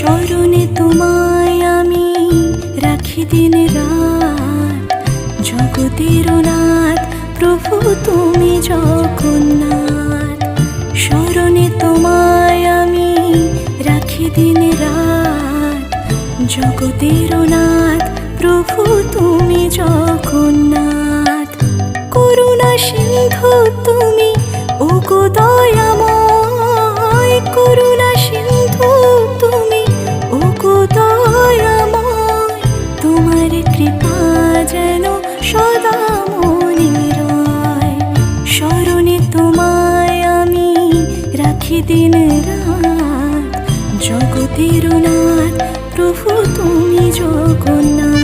স্মরণে তোমায় আমি রাখি দিন রাত, জগতের নাথ প্রভু তুমি জগন্নাথ। স্মরণে তোমায় আমি রাখি দিন রাত, জগতের নাথ প্রভু তুমি জগন্নাথ। করুণা সিন্ধু তুমি ওগো দয়াময়, করুণা সিন্ধু তুমি ওগো দয়াময়। তোমার কৃপা যেন সদা মনে রয়। স্মরণে তোমায় আমি রাখি দিন রাত, জগতের নাথ প্রভু তুমি জগন্নাথ।